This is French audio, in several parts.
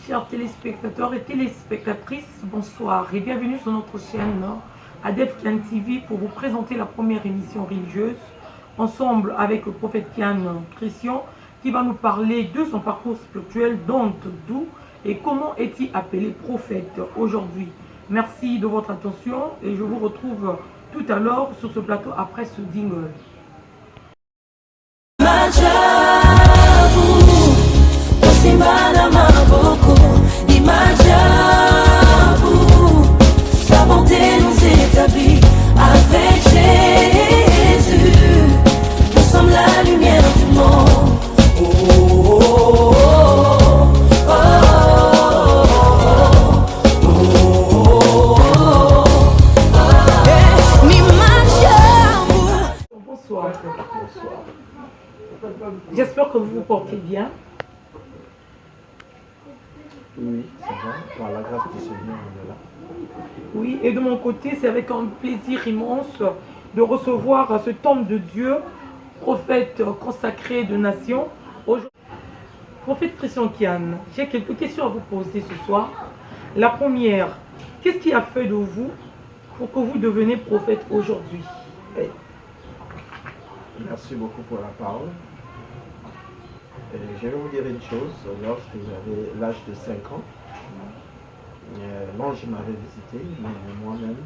Chers téléspectateurs et téléspectatrices, bonsoir et bienvenue sur notre chaîne Adef Kian TV pour vous présenter la première émission religieuse ensemble avec le prophète Kian Christian qui va nous parler de son parcours spirituel, d'où et comment est-il appelé prophète aujourd'hui. Merci de votre attention et je vous retrouve tout à l'heure sur ce plateau après ce jingle. Sa bonté nous établit avec Jésus. Nous sommes la lumière du monde. Bonsoir. J'espère que vous vous portez bien. Oui, ça va. Par la grâce du Seigneur, on est là. Oui, et de mon côté, c'est avec un plaisir immense de recevoir cet homme de Dieu, prophète consacré de nation. Prophète Christian Kian, j'ai quelques questions à vous poser ce soir. La première, qu'est-ce qui a fait de vous pour que vous deveniez prophète aujourd'hui? Merci beaucoup pour la parole. Je vais vous dire une chose. Lorsque j'avais l'âge de 5 ans, l'ange m'avait visité, mais moi-même,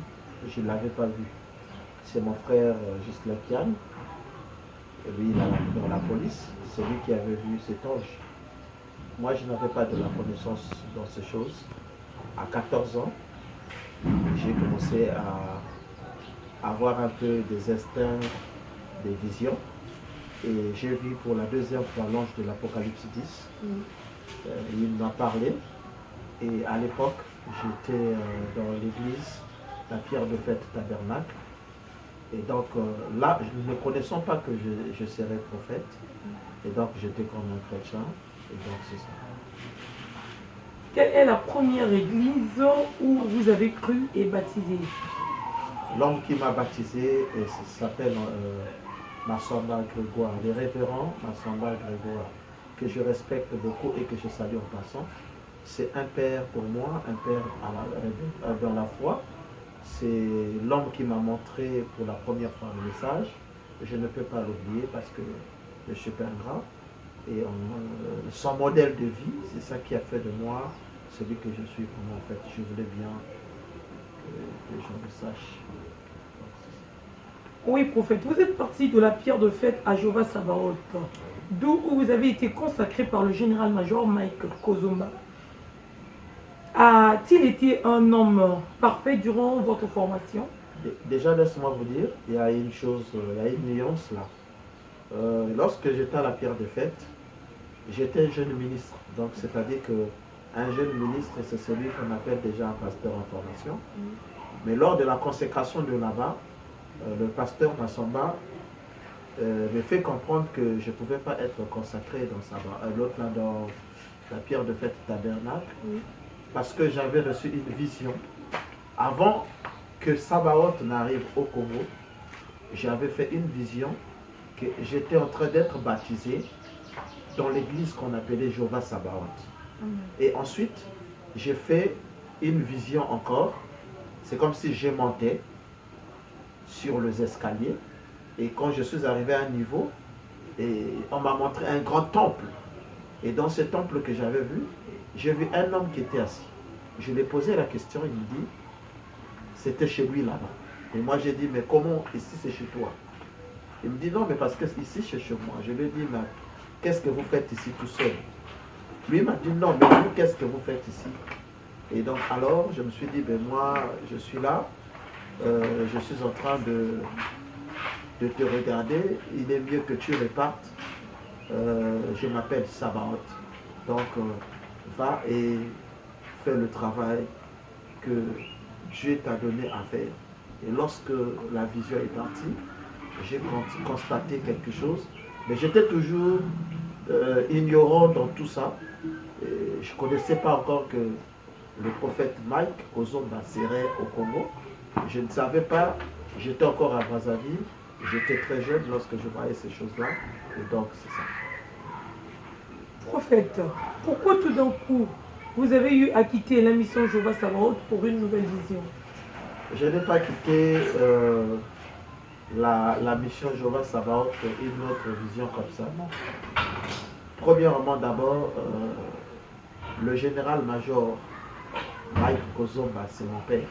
je ne l'avais pas vu. C'est mon frère Gislain Kian, lui il a dans la police, c'est lui qui avait vu cet ange. Moi je n'avais pas de la connaissance dans ces choses. À 14 ans, j'ai commencé à avoir un peu des instincts, des visions. Et j'ai vu pour la deuxième fois l'ange de l'Apocalypse 10. Il m'a parlé. Et à l'époque, j'étais dans l'église, la pierre de fête tabernacle. Et donc là, ne connaissant pas que je serais prophète. Et donc j'étais comme un chrétien. Et donc c'est ça. Quelle est la première église où vous avez cru et baptisé? L'homme qui m'a baptisé s'appelle Massamba Grégoire, le révérend Massamba Grégoire, que je respecte beaucoup et que je salue en passant. C'est un père pour moi, un père dans la foi. C'est l'homme qui m'a montré pour la première fois le message. Je ne peux pas l'oublier parce que je suis père grand. Et son modèle de vie, c'est ça qui a fait de moi celui que je suis vraiment en fait. Je voulais bien que les gens le sachent. Oui, prophète, vous êtes parti de la pierre de fête à Jéhovah Sabaoth, d'où vous avez été consacré par le général-major Mike Kozomba. A-t-il été un homme parfait durant votre formation? Déjà, laisse-moi vous dire, il y a une chose, il y a une nuance là. Lorsque j'étais à la pierre de fête, j'étais jeune ministre. Donc, c'est-à-dire qu'un jeune ministre, c'est celui qu'on appelle déjà un pasteur en formation. Mais lors de la consécration de là-bas, le pasteur Massamba me fait comprendre que je ne pouvais pas être consacré dans la pierre de fête tabernacle, parce que j'avais reçu une vision. Avant que Sabaoth n'arrive au Congo, j'avais fait une vision que j'étais en train d'être baptisé dans l'église qu'on appelait Jéhovah Sabaoth. Et ensuite, j'ai fait une vision encore. C'est comme si je montais sur les escaliers, et quand je suis arrivé à un niveau, et on m'a montré un grand temple, et dans ce temple que j'avais vu, j'ai vu un homme qui était assis. Je lui ai posé la question, il me dit, c'était chez lui là-bas. Et moi j'ai dit, mais comment ici c'est chez toi? Il me dit, non, mais parce que ici c'est chez moi. Je lui ai dit, mais qu'est-ce que vous faites ici tout seul? Lui m'a dit, non, mais vous, qu'est-ce que vous faites ici? Et donc alors je me suis dit, ben moi je suis là, je suis en train de te regarder, il est mieux que tu repartes. Je m'appelle Sabaoth. Donc, va et fais le travail que Dieu t'a donné à faire. Et lorsque la vision est partie, j'ai constaté quelque chose, mais j'étais toujours ignorant dans tout ça. Et je ne connaissais pas encore que le prophète Mike Kozomba serait au Congo. Je ne savais pas, j'étais encore à Brazzaville, j'étais très jeune lorsque je voyais ces choses-là, et donc c'est ça. Prophète, pourquoi tout d'un coup vous avez eu à quitter la mission Jéhovah Sabaoth pour une nouvelle vision? Je n'ai pas quitté la mission Jéhovah Sabaoth pour une autre vision comme ça. Non. Premièrement, d'abord, le général-major Mike Kozomba, c'est mon père.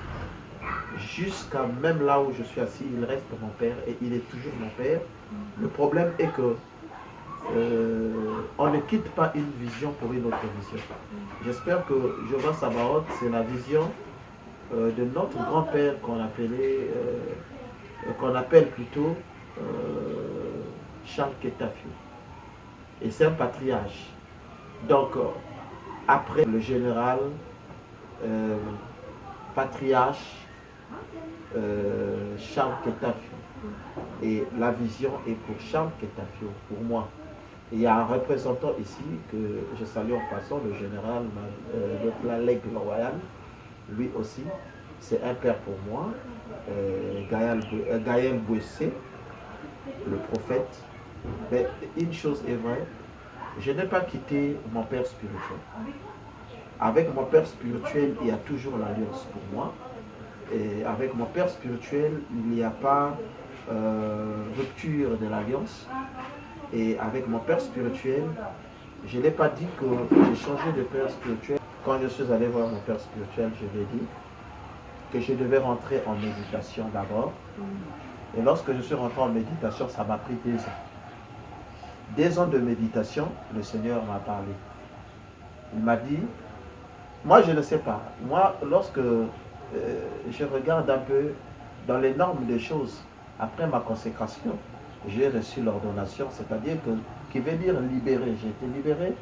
Jusqu'à même là où je suis assis, il reste mon père et il est toujours mon père. Le problème est que on ne quitte pas une vision pour une autre vision. J'espère que Jéhovah Sabaoth, c'est la vision de notre grand-père qu'on appelle plutôt Charles Ketafio. Et c'est un patriarche. Donc, après le général patriarche Charles Ketafio. Et la vision est pour Charles Ketafio, pour moi. Il y a un représentant ici que je salue en passant, le général de la Lègue royale. Lui aussi, c'est un père pour moi. Gaël Bouessé, le prophète. Mais une chose est vraie, je n'ai pas quitté mon père spirituel. Avec mon père spirituel, il y a toujours l'alliance pour moi. Et avec mon père spirituel, il n'y a pas rupture de l'alliance. Et avec mon père spirituel, je n'ai pas dit que j'ai changé de père spirituel. Quand je suis allé voir mon père spirituel, je lui ai dit que je devais rentrer en méditation d'abord. Et lorsque je suis rentré en méditation, ça m'a pris 2 ans. 2 ans de méditation, le Seigneur m'a parlé. Il m'a dit, moi je ne sais pas, moi lorsque je regarde un peu dans les normes des choses, après ma consécration, j'ai reçu l'ordonnation, c'est-à-dire que, qui veut dire libéré. J'ai été libéré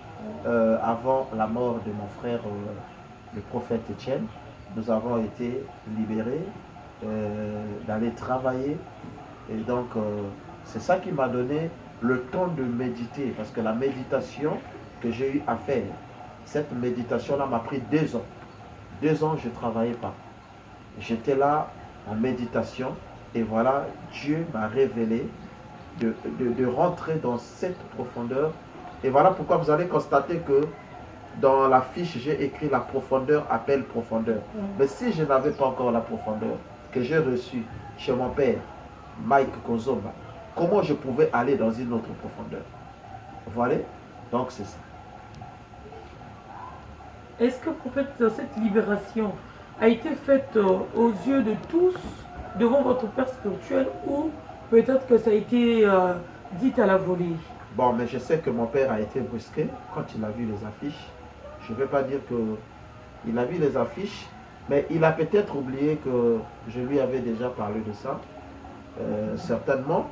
avant la mort de mon frère, le prophète Étienne. Nous avons été libérés d'aller travailler. Et donc, c'est ça qui m'a donné le temps de méditer, parce que la méditation que j'ai eu à faire, cette méditation-là m'a pris 2 ans. 2 ans, je ne travaillais pas. J'étais là en méditation, et voilà, Dieu m'a révélé de rentrer dans cette profondeur. Et voilà pourquoi vous allez constater que dans la fiche, j'ai écrit la profondeur appelle profondeur. Mais si je n'avais pas encore la profondeur que j'ai reçue chez mon père, Mike Kozomba, comment je pouvais aller dans une autre profondeur? Voilà, donc c'est ça. Est-ce que, prophète, cette libération a été faite aux yeux de tous, devant votre père spirituel, ou peut-être que ça a été dit à la volée? Bon, mais je sais que mon père a été brusqué quand il a vu les affiches. Je ne vais pas dire qu'il a vu les affiches, mais il a peut-être oublié que je lui avais déjà parlé de ça. Certainement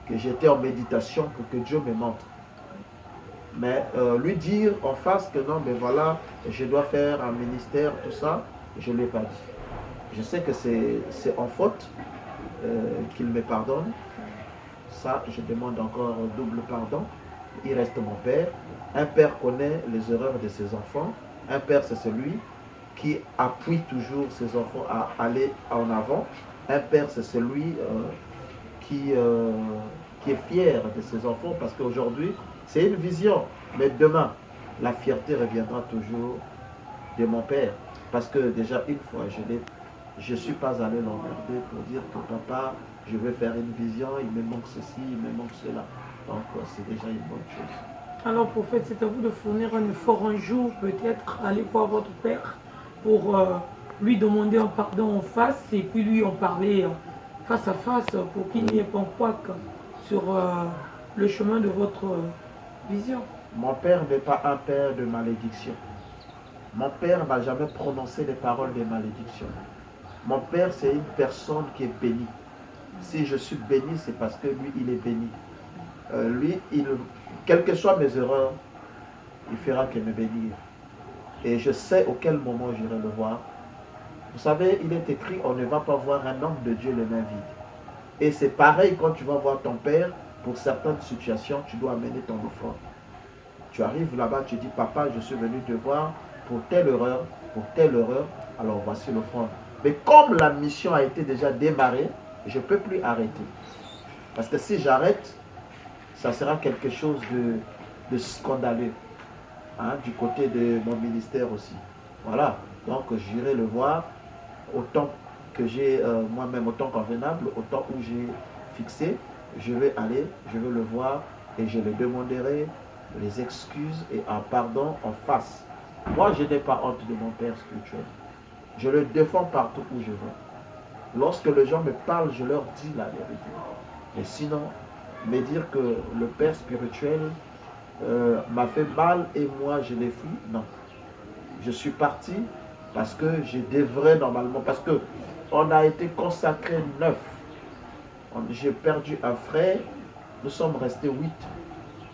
que j'étais en méditation pour que Dieu me montre. Mais lui dire en face que non, mais voilà, je dois faire un ministère, tout ça, je ne l'ai pas dit. Je sais que c'est en faute qu'il me pardonne. Ça, je demande encore un double pardon. Il reste mon père. Un père connaît les erreurs de ses enfants. Un père, c'est celui qui appuie toujours ses enfants à aller en avant. Un père, c'est celui qui est fier de ses enfants, parce qu'aujourd'hui, c'est une vision. Mais demain, la fierté reviendra toujours de mon père. Parce que déjà, une fois, je ne suis pas allé l'emmerder pour dire que papa, je veux faire une vision, il me manque ceci, il me manque cela. Donc, c'est déjà une bonne chose. Alors, prophète, c'est à vous de fournir un effort un jour, peut-être, aller voir votre père pour lui demander un pardon en face et puis lui en parler face à face pour qu'il n'y ait pas un couac sur le chemin de votre vision. Mon père n'est pas un père de malédiction. Mon père n'a jamais prononcé des paroles de malédiction. Mon père, c'est une personne qui est bénie. Si je suis béni, c'est parce que lui, il est béni. Lui, quelles que soient mes erreurs, il fera que me bénir. Et je sais auquel moment j'irai le voir. Vous savez, il est écrit, on ne va pas voir un homme de Dieu les mains vides. Et c'est pareil quand tu vas voir ton père, pour certaines situations, tu dois amener ton offrande. Tu arrives là-bas, tu dis, papa, je suis venu te voir pour telle erreur, alors voici l'offrande. Mais comme la mission a été déjà démarrée, je ne peux plus arrêter. Parce que si j'arrête, ça sera quelque chose de scandaleux, hein, du côté de mon ministère aussi. Voilà, donc j'irai le voir autant que j'ai moi-même, autant convenable, autant où j'ai fixé, je vais aller, je vais le voir et je lui demanderai les excuses et un pardon en face. Moi, je n'ai pas honte de mon père spirituel. Je le défends partout où je vais. Lorsque les gens me parlent, je leur dis la vérité. Et sinon, me dire que le père spirituel m'a fait mal et moi je l'ai fui, non. Je suis parti parce que je devrais normalement, parce que on a été consacré 9. J'ai perdu un frère, nous sommes restés 8.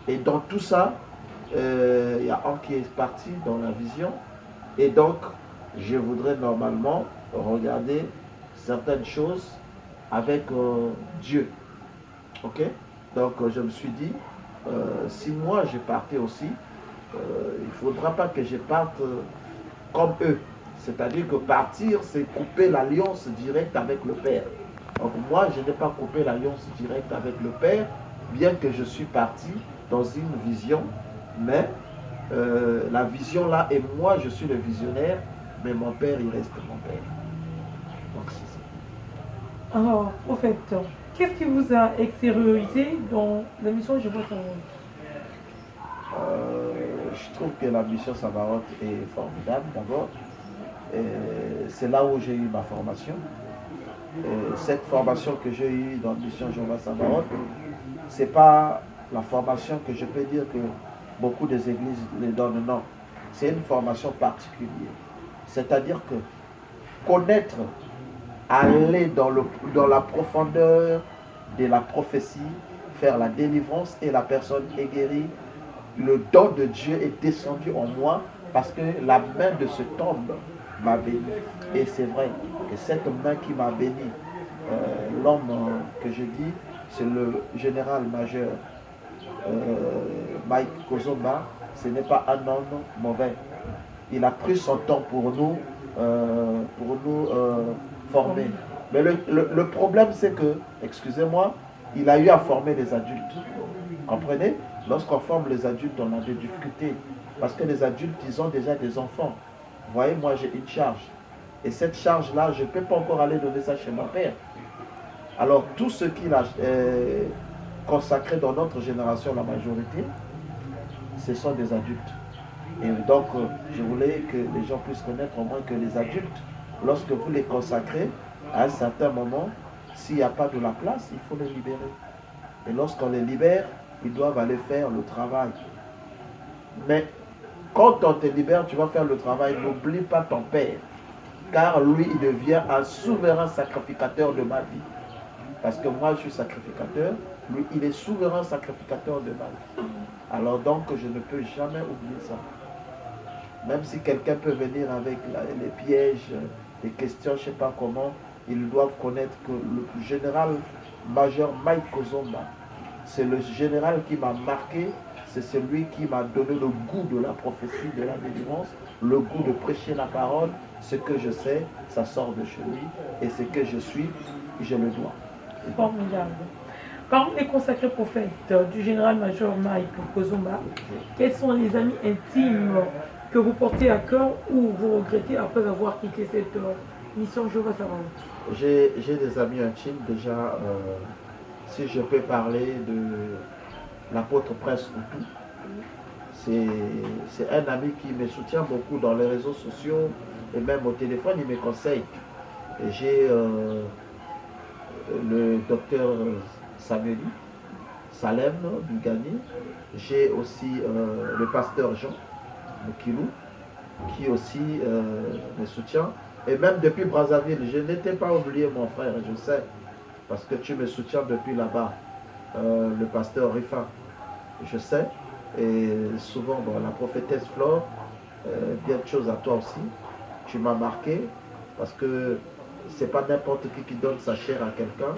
Et dans tout ça, il y a un qui est parti dans la vision. Et donc, je voudrais normalement regarder certaines choses avec Dieu. Ok? Donc, je me suis dit, si moi je partais aussi, il ne faudra pas que je parte comme eux. C'est-à-dire que partir, c'est couper l'alliance directe avec le Père. Donc moi, je n'ai pas coupé l'alliance directe avec le Père, bien que je suis parti dans une vision, mais la vision là, et moi je suis le visionnaire, mais mon Père, il reste mon Père. Donc c'est ça. Alors, prophète, qu'est-ce qui vous a extériorisé dans la mission Je vois ça. Je trouve que la mission Samarote est formidable d'abord. C'est là où j'ai eu ma formation. Et cette formation que j'ai eue dans la mission Jéhovah Samarote, ce n'est pas la formation que je peux dire que beaucoup des églises les donnent, non. C'est une formation particulière. C'est-à-dire que connaître, aller dans la profondeur de la prophétie, faire la délivrance et la personne est guérie, le don de Dieu est descendu en moi parce que la main de cet homme m'a béni. Et c'est vrai que cette main qui m'a béni, l'homme que je dis, c'est le général-major Mike Kozomba. Ce n'est pas un homme mauvais. Il a pris son temps pour nous former. Mais le problème, c'est que, excusez-moi, il a eu à former les adultes. Comprenez? Lorsqu'on forme les adultes, on a des difficultés. Parce que les adultes, ils ont déjà des enfants. Vous voyez, moi, j'ai une charge. Et cette charge-là, je ne peux pas encore aller donner ça chez mon père. Alors, tout ce qu'il a consacré dans notre génération, la majorité, ce sont des adultes. Et donc, je voulais que les gens puissent connaître au moins que les adultes, lorsque vous les consacrez, à un certain moment, s'il n'y a pas de la place, il faut les libérer. Et lorsqu'on les libère, ils doivent aller faire le travail. Mais quand on te libère, tu vas faire le travail, n'oublie pas ton père. Car lui, il devient un souverain sacrificateur de ma vie. Parce que moi, je suis sacrificateur. Lui, il est souverain sacrificateur de ma vie. Alors donc, je ne peux jamais oublier ça. Même si quelqu'un peut venir avec les pièges, les questions, je ne sais pas comment, ils doivent connaître que le général-major Mike Kozomba, c'est le général qui m'a marqué, c'est celui qui m'a donné le goût de la prophétie, de la délivrance, le goût de prêcher la parole. Ce que je sais, ça sort de chez lui, et ce que je suis, je le dois. Formidable. Parmi les consacrés prophètes du général-major Mike Kozomba, quels sont les amis intimes que vous portez à cœur ou vous regrettez après avoir quitté cette mission Jéhovah Samarote? J'ai des amis intimes déjà. Si je peux parler de l'apôtre Prince Outou, c'est un ami qui me soutient beaucoup dans les réseaux sociaux et même au téléphone, il me conseille. J'ai le docteur Samueli, Salem Bugani, j'ai aussi le pasteur Jean Mukilou, qui aussi me soutient. Et même depuis Brazzaville, je n'étais pas oublié mon frère, je sais, parce que tu me soutiens depuis là-bas, le pasteur Rifa, je sais, et souvent bon, la prophétesse Flore, bien de choses à toi aussi, tu m'as marqué, parce que c'est pas n'importe qui donne sa chair à quelqu'un,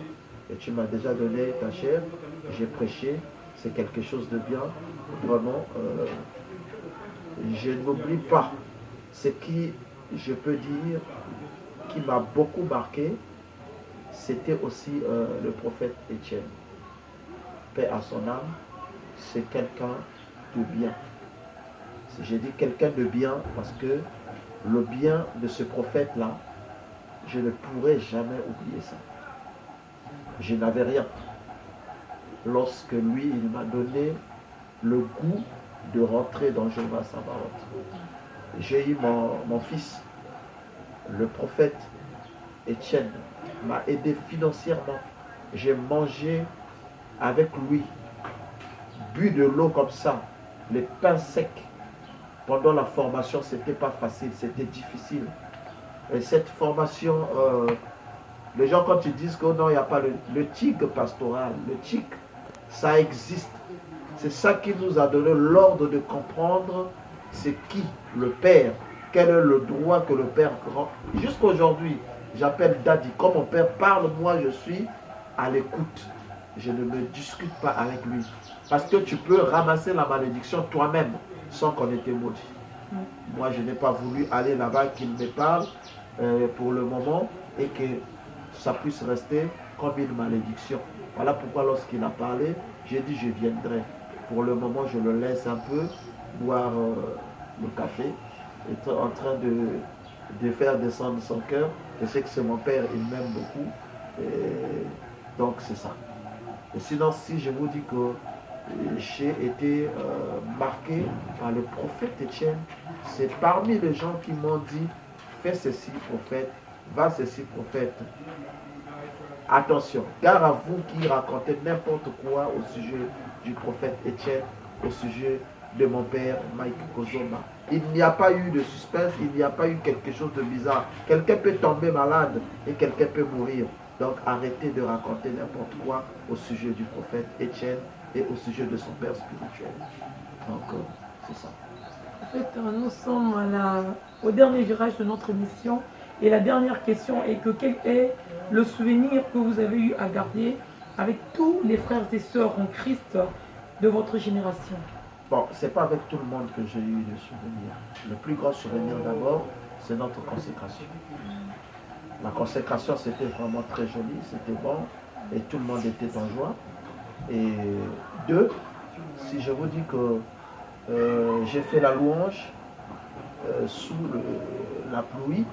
et tu m'as déjà donné ta chair, j'ai prêché, c'est quelque chose de bien, vraiment, je n'oublie pas ce qui, je peux dire, qui m'a beaucoup marqué, c'était aussi le prophète Étienne. Paix à son âme, c'est quelqu'un de bien. J'ai dit quelqu'un de bien parce que le bien de ce prophète-là, je ne pourrai jamais oublier ça. Je n'avais rien. Lorsque lui, il m'a donné le goût de rentrer dans Jéhovah Sabaoth. J'ai eu mon fils, le prophète Étienne, m'a aidé financièrement. J'ai mangé avec lui, bu de l'eau comme ça, les pains secs. Pendant la formation, c'était pas facile, c'était difficile. Et cette formation, les gens quand ils disent que non, il n'y a pas le tic pastoral, le tic, ça existe. C'est ça qui nous a donné l'ordre de comprendre c'est qui le Père, quel est le droit que le Père rend. Jusqu'aujourd'hui, j'appelle Daddy. Quand mon Père parle, moi je suis à l'écoute. Je ne me discute pas avec lui. Parce que tu peux ramasser la malédiction toi-même sans qu'on ait été maudit. Moi, je n'ai pas voulu aller là-bas qu'il me parle pour le moment et que ça puisse rester comme une malédiction. Voilà pourquoi lorsqu'il a parlé, j'ai dit je viendrai. Pour le moment, je le laisse un peu boire le café, être en train de faire descendre son cœur. Je sais que c'est mon père, il m'aime beaucoup. Et donc c'est ça. Et sinon, si je vous dis que j'ai été marqué par le prophète Étienne, c'est parmi les gens qui m'ont dit fais ceci prophète, va ceci prophète. Attention, gare à vous qui racontez n'importe quoi au sujet du prophète Étienne, au sujet de mon père Mike Kozoma. Il n'y a pas eu de suspense, il n'y a pas eu quelque chose de bizarre. Quelqu'un peut tomber malade et quelqu'un peut mourir. Donc arrêtez de raconter n'importe quoi au sujet du prophète Étienne et au sujet de son père spirituel. Donc c'est ça. En fait, nous sommes au dernier virage de notre mission. Et la dernière question est que quel est le souvenir que vous avez eu à garder avec tous les frères et sœurs en Christ de votre génération? Bon, c'est pas avec tout le monde que j'ai eu de souvenirs. Le plus grand souvenir d'abord, c'est notre consécration. La consécration, c'était vraiment très joli, c'était bon, et tout le monde était en joie. Et deux, si je vous dis que j'ai fait la louange sous la pluie,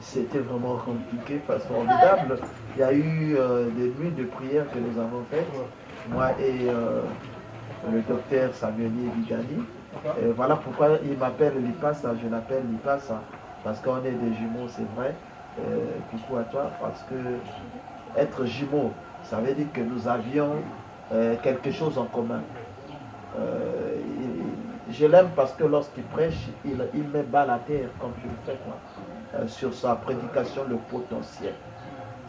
c'était vraiment compliqué, formidable. Il y a eu des nuits de prière que nous avons faites, moi et le docteur Samueli Bigani. Voilà pourquoi il m'appelle Lipasa, je l'appelle Lipasa, parce qu'on est des jumeaux, c'est vrai. Coucou à toi, parce que être jumeaux, ça veut dire que nous avions quelque chose en commun. Je l'aime parce que lorsqu'il prêche, il met bas la terre, comme je le fais quoi. Sur sa prédication, le potentiel.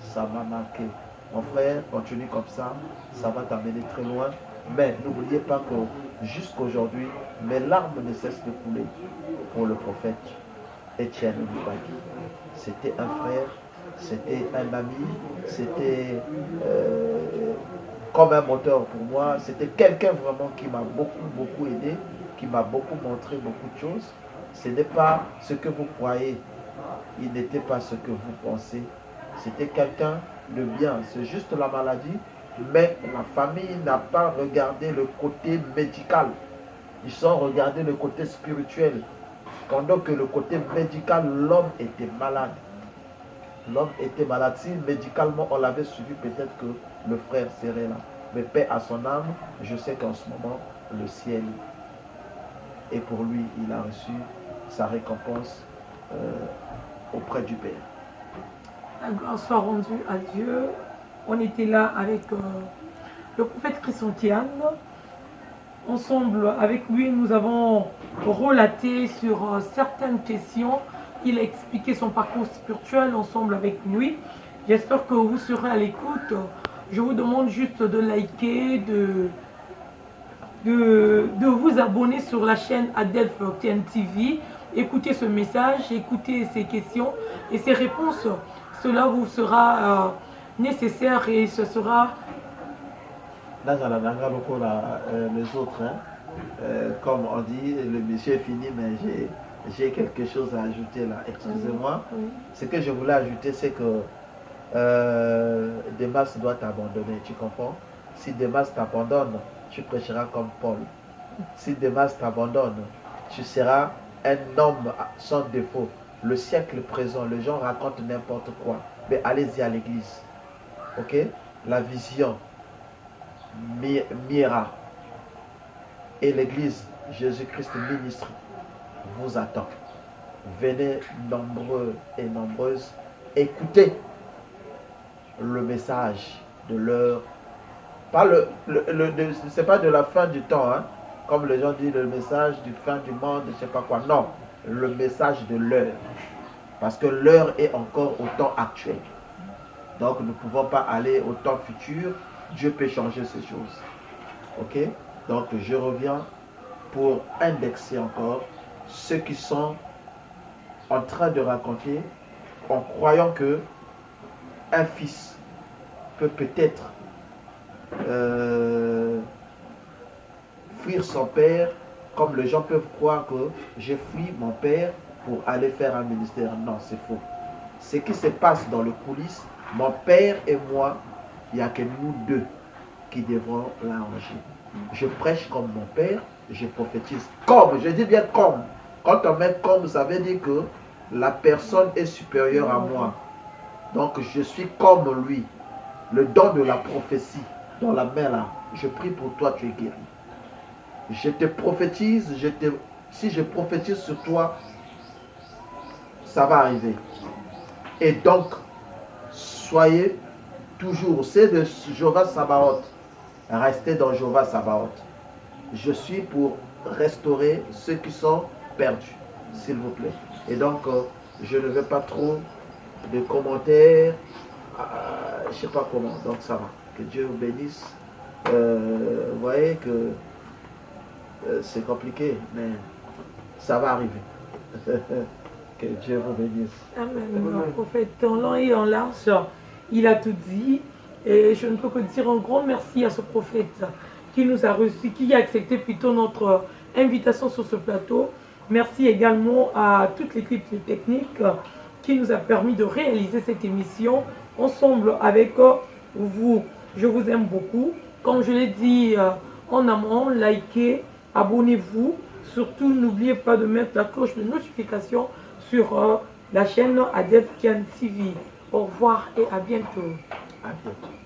Ça m'a marqué. Mon frère, continue comme ça va t'amener très loin. Mais n'oubliez pas que jusqu'aujourd'hui, mes larmes ne cessent de couler pour le prophète Étienne Lubaki. C'était un frère, c'était un ami, c'était comme un moteur pour moi. C'était quelqu'un vraiment qui m'a beaucoup aidé, qui m'a beaucoup montré beaucoup de choses. Ce n'est pas ce que vous croyez, il n'était pas ce que vous pensez. C'était quelqu'un de bien, c'est juste la maladie, mais la famille n'a pas regardé le côté médical. Ils ont regardé le côté spirituel. Pendant que le côté médical, l'homme était malade. L'homme était malade. Si médicalement on l'avait suivi, peut-être que le frère serait là. Mais paix à son âme, je sais qu'en ce moment, le ciel est pour lui. Il a reçu sa récompense auprès du Père. La gloire soit rendue à Dieu. On était là avec le prophète Christian. Ensemble, avec lui, nous avons relaté sur certaines questions. Il a expliqué son parcours spirituel ensemble avec lui. J'espère que vous serez à l'écoute. Je vous demande juste de liker, de vous abonner sur la chaîne Adelphian TV. Écoutez ce message, écoutez ces questions et ces réponses. Cela vous sera nécessaire et ce sera... Là, les autres, hein. Comme on dit, le monsieur est fini, mais j'ai quelque chose à ajouter là. Excusez-moi. Oui. Ce que je voulais ajouter, c'est que Demas doit t'abandonner, tu comprends? Si Demas t'abandonne, tu prêcheras comme Paul. Si Demas t'abandonne, tu seras un homme sans défaut. Le siècle présent, les gens racontent n'importe quoi. Mais allez-y à l'église. Ok? La vision Mira et l'église Jésus-Christ ministre vous attend. Venez nombreux et nombreuses. Écoutez le message de l'heure. Pas c'est pas de la fin du temps, hein? Comme les gens disent, le message du fin du monde, je sais pas quoi. Non, le message de l'heure. Parce que l'heure est encore au temps actuel. Donc nous ne pouvons pas aller au temps futur. Dieu peut changer ces choses. Ok? Donc je reviens pour indexer encore ceux qui sont en train de raconter en croyant que un fils peut peut-être fuir son père, comme les gens peuvent croire que j'ai fui mon père pour aller faire un ministère. Non, c'est faux. Ce qui se passe dans le coulisses, mon père et moi, il n'y a que nous deux qui devront l'arranger. Je prêche comme mon père, je prophétise comme, je dis bien comme. Quand on met comme, ça veut dire que la personne est supérieure à moi. Donc je suis comme lui. Le don de la prophétie dans la main là, je prie pour toi, tu es guéri. Je te prophétise, si je prophétise sur toi, ça va arriver. Et donc, soyez toujours, c'est de Jéhovah Sabaoth. Restez dans Jéhovah Sabaoth. Je suis pour restaurer ceux qui sont perdus, s'il vous plaît. Et donc, je ne veux pas trop de commentaires, je ne sais pas comment, donc ça va. Que Dieu vous bénisse. Vous voyez que c'est compliqué, mais ça va arriver. Que Dieu vous bénisse. Amen. Le prophète en long et en large, il a tout dit. Et je ne peux que dire un grand merci à ce prophète qui nous a reçus, qui a accepté plutôt notre invitation sur ce plateau. Merci également à toute l'équipe technique qui nous a permis de réaliser cette émission ensemble avec vous. Je vous aime beaucoup. Comme je l'ai dit en amont, likez, abonnez-vous. Surtout, n'oubliez pas de mettre la cloche de notification sur la chaîne Adef Kian TV. Au revoir et à bientôt. À bientôt.